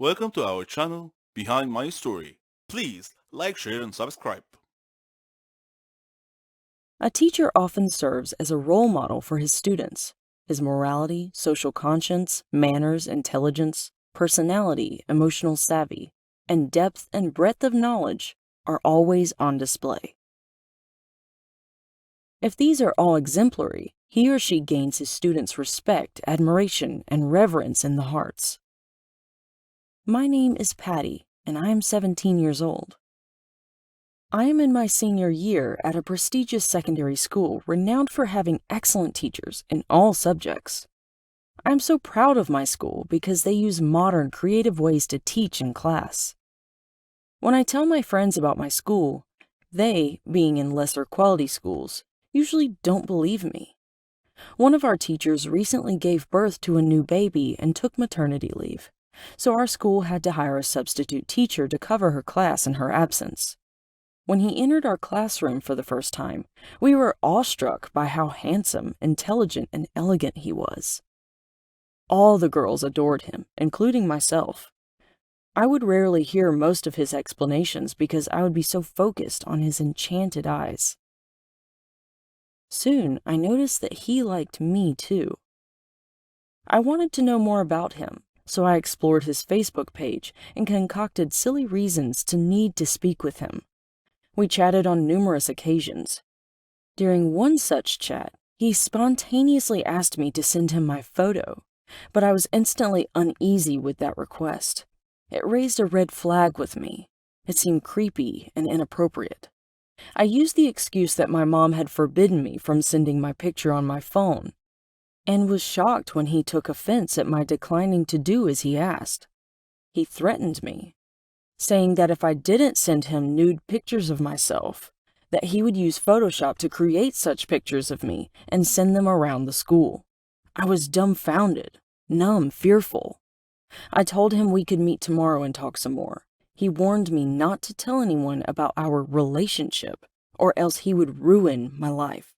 Welcome to our channel, Behind My Story. Please like, share, and subscribe. A teacher often serves as a role model for his students. His morality, social conscience, manners, intelligence, personality, emotional savvy, and depth and breadth of knowledge are always on display. If these are all exemplary, he or she gains his students' respect, admiration, and reverence in the hearts. My name is Patty, and I am 17 years old. I am in my senior year at a prestigious secondary school renowned for having excellent teachers in all subjects. I'm so proud of my school because they use modern, creative ways to teach in class. When I tell my friends about my school, they, being in lesser quality schools, usually don't believe me. One of our teachers recently gave birth to a new baby and took maternity leave, so our school had to hire a substitute teacher to cover her class in her absence. When he entered our classroom for the first time, we were awestruck by how handsome, intelligent, and elegant he was. All the girls adored him, including myself. I would rarely hear most of his explanations because I would be so focused on his enchanted eyes. Soon, I noticed that he liked me too. I wanted to know more about him, so I explored his Facebook page and concocted silly reasons to need to speak with him. We chatted on numerous occasions. During one such chat, he spontaneously asked me to send him my photo, but I was instantly uneasy with that request. It raised a red flag with me. It seemed creepy and inappropriate. I used the excuse that my mom had forbidden me from sending my picture on my phone, and was shocked when he took offense at my declining to do as he asked. He threatened me, saying that if I didn't send him nude pictures of myself, that he would use Photoshop to create such pictures of me and send them around the school. I was dumbfounded, numb, fearful. I told him we could meet tomorrow and talk some more. He warned me not to tell anyone about our relationship, or else he would ruin my life.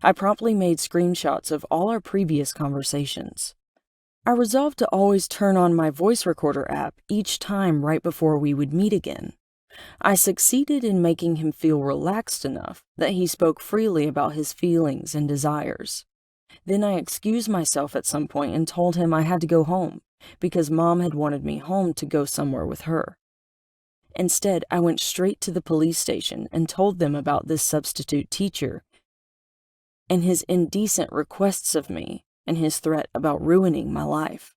I promptly made screenshots of all our previous conversations. I resolved to always turn on my voice recorder app each time right before we would meet again. I succeeded in making him feel relaxed enough that he spoke freely about his feelings and desires. Then I excused myself at some point and told him I had to go home because Mom had wanted me home to go somewhere with her. Instead, I went straight to the police station and told them about this substitute teacher and his indecent requests of me and his threat about ruining my life.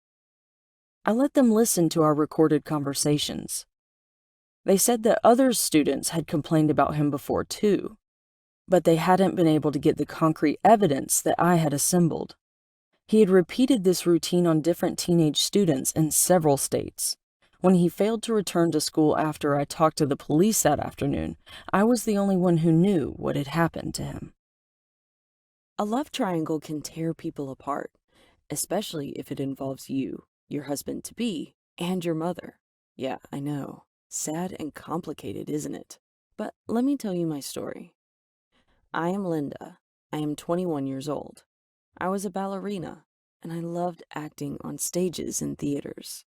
I let them listen to our recorded conversations. They said that other students had complained about him before too, but they hadn't been able to get the concrete evidence that I had assembled. He had repeated this routine on different teenage students in several states. When he failed to return to school after I talked to the police that afternoon, I was the only one who knew what had happened to him. A love triangle can tear people apart, especially if it involves you, your husband-to-be, and your mother. Yeah, I know. Sad and complicated, isn't it? But let me tell you my story. I am Linda. I am 21 years old. I was a ballerina, and I loved acting on stages and theaters.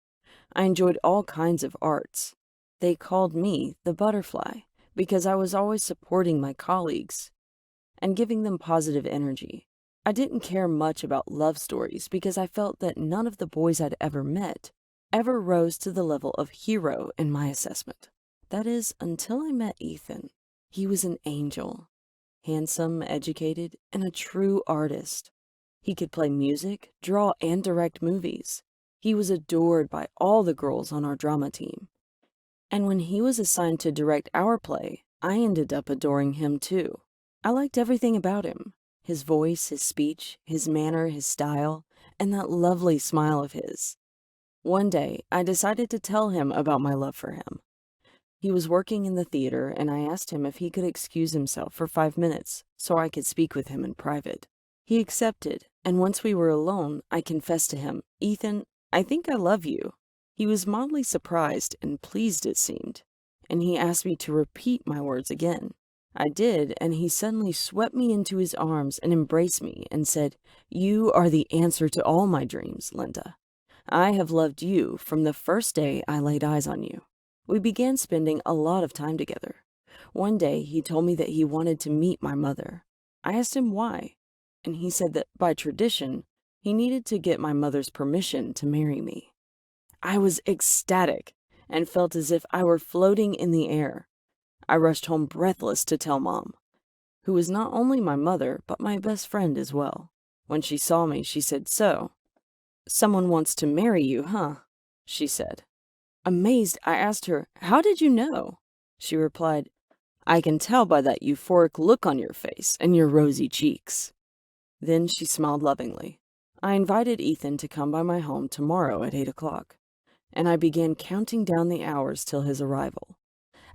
I enjoyed all kinds of arts. They called me the butterfly because I was always supporting my colleagues and giving them positive energy. I didn't care much about love stories because I felt that none of the boys I'd ever met ever rose to the level of hero in my assessment. That is, until I met Ethan. He was an angel, handsome, educated, and a true artist. He could play music, draw, and direct movies. He was adored by all the girls on our drama team. And when he was assigned to direct our play, I ended up adoring him too. I liked everything about him. His voice, his speech, his manner, his style, and that lovely smile of his. One day, I decided to tell him about my love for him. He was working in the theater, and I asked him if he could excuse himself for 5 minutes so I could speak with him in private. He accepted, and once we were alone, I confessed to him, "Ethan, I think I love you." He was mildly surprised and pleased, it seemed, and he asked me to repeat my words again. I did, and he suddenly swept me into his arms and embraced me and said, "You are the answer to all my dreams, Linda. I have loved you from the first day I laid eyes on you. We began spending a lot of time together. One day, he told me that he wanted to meet my mother. I asked him why, and he said that by tradition, he needed to get my mother's permission to marry me. I was ecstatic and felt as if I were floating in the air. I rushed home breathless to tell Mom, who was not only my mother, but my best friend as well. When she saw me, she said, "So, someone wants to marry you, huh?" she said. Amazed, I asked her, "How did you know?" She replied, "I can tell by that euphoric look on your face and your rosy cheeks." Then she smiled lovingly. I invited Ethan to come by my home tomorrow at 8 o'clock, and I began counting down the hours till his arrival.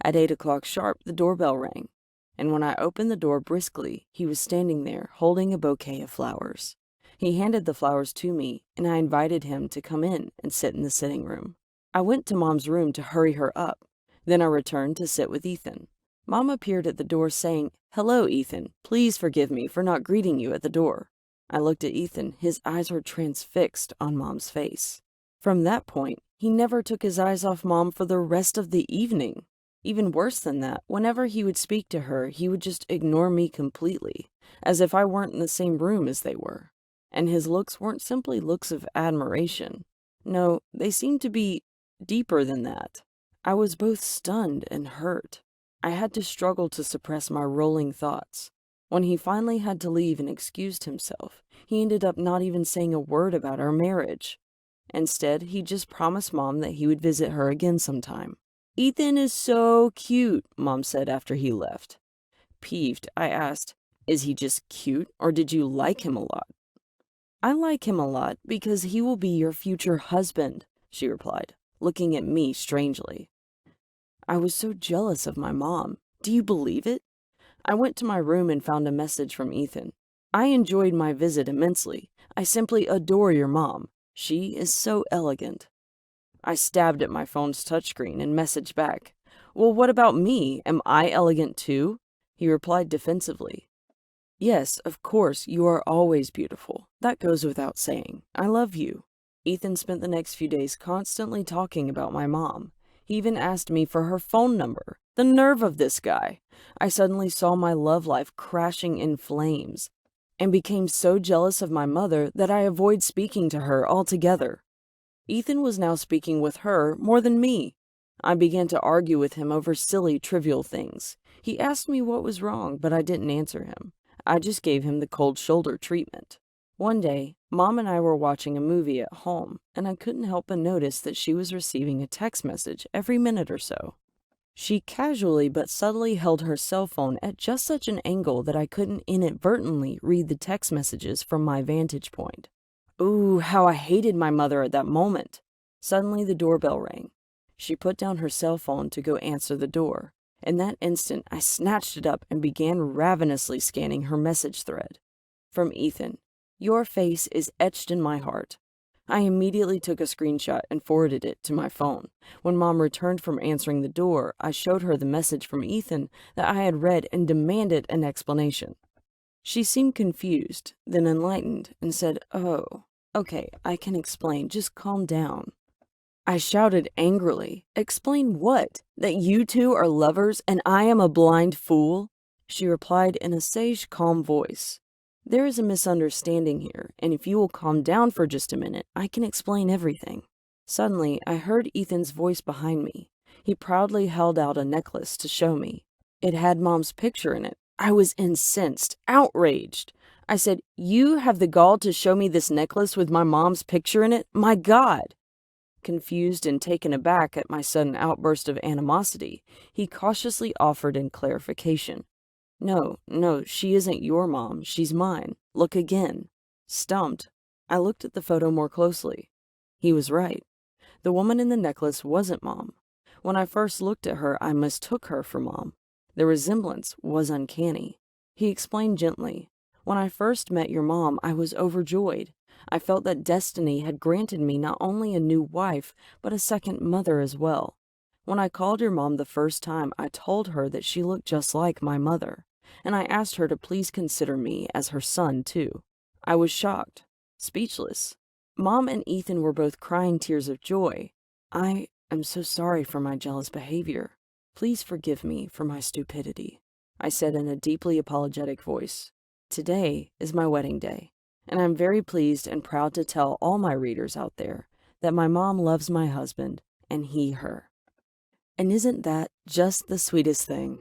At 8 o'clock sharp, the doorbell rang, and when I opened the door briskly, he was standing there holding a bouquet of flowers. He handed the flowers to me, and I invited him to come in and sit in the sitting room. I went to Mom's room to hurry her up. Then I returned to sit with Ethan. Mom appeared at the door saying, "Hello, Ethan. Please forgive me for not greeting you at the door." I looked at Ethan. His eyes were transfixed on Mom's face. From that point, he never took his eyes off Mom for the rest of the evening. Even worse than that, whenever he would speak to her, he would just ignore me completely, as if I weren't in the same room as they were. And his looks weren't simply looks of admiration. No, they seemed to be deeper than that. I was both stunned and hurt. I had to struggle to suppress my rolling thoughts. When he finally had to leave and excused himself, he ended up not even saying a word about our marriage. Instead, he just promised Mom that he would visit her again sometime. "Ethan is so cute," Mom said after he left. Peeved, I asked, "Is he just cute, or did you like him a lot?" "I like him a lot because he will be your future husband," she replied, looking at me strangely. I was so jealous of my mom. Do you believe it? I went to my room and found a message from Ethan. "I enjoyed my visit immensely. I simply adore your mom. She is so elegant." I stabbed at my phone's touchscreen and messaged back, "Well, what about me? Am I elegant too?" He replied defensively, "Yes, of course, you are always beautiful. That goes without saying. I love you." Ethan spent the next few days constantly talking about my mom. He even asked me for her phone number. The nerve of this guy! I suddenly saw my love life crashing in flames and became so jealous of my mother that I avoided speaking to her altogether. Ethan was now speaking with her more than me. I began to argue with him over silly, trivial things. He asked me what was wrong, but I didn't answer him. I just gave him the cold shoulder treatment. One day, Mom and I were watching a movie at home, and I couldn't help but notice that she was receiving a text message every minute or so. She casually but subtly held her cell phone at just such an angle that I couldn't inadvertently read the text messages from my vantage point. Ooh, how I hated my mother at that moment. Suddenly the doorbell rang. She put down her cell phone to go answer the door. In that instant, I snatched it up and began ravenously scanning her message thread. From Ethan, "Your face is etched in my heart." I immediately took a screenshot and forwarded it to my phone. When Mom returned from answering the door, I showed her the message from Ethan that I had read and demanded an explanation. She seemed confused, then enlightened, and said, "Oh, okay, I can explain. Just calm down." I shouted angrily, "Explain what? That you two are lovers and I am a blind fool?" She replied in a sage, calm voice, "There is a misunderstanding here, and if you will calm down for just a minute, I can explain everything." Suddenly, I heard Ethan's voice behind me. He proudly held out a necklace to show me. It had Mom's picture in it. I was incensed, outraged. I said, "You have the gall to show me this necklace with my mom's picture in it? My God!" Confused and taken aback at my sudden outburst of animosity, he cautiously offered in clarification. No, she isn't your mom. She's mine. Look again." Stumped, I looked at the photo more closely. He was right. The woman in the necklace wasn't Mom. When I first looked at her, I mistook her for Mom. The resemblance was uncanny. He explained gently, "When I first met your mom, I was overjoyed. I felt that destiny had granted me not only a new wife, but a second mother as well. When I called your mom the first time, I told her that she looked just like my mother, and I asked her to please consider me as her son, too." I was shocked, speechless. Mom and Ethan were both crying tears of joy. I am so sorry for my jealous behavior. Please forgive me for my stupidity, I said in a deeply apologetic voice. Today is my wedding day, and I'm very pleased and proud to tell all my readers out there that my mom loves my husband and he her. And isn't that just the sweetest thing?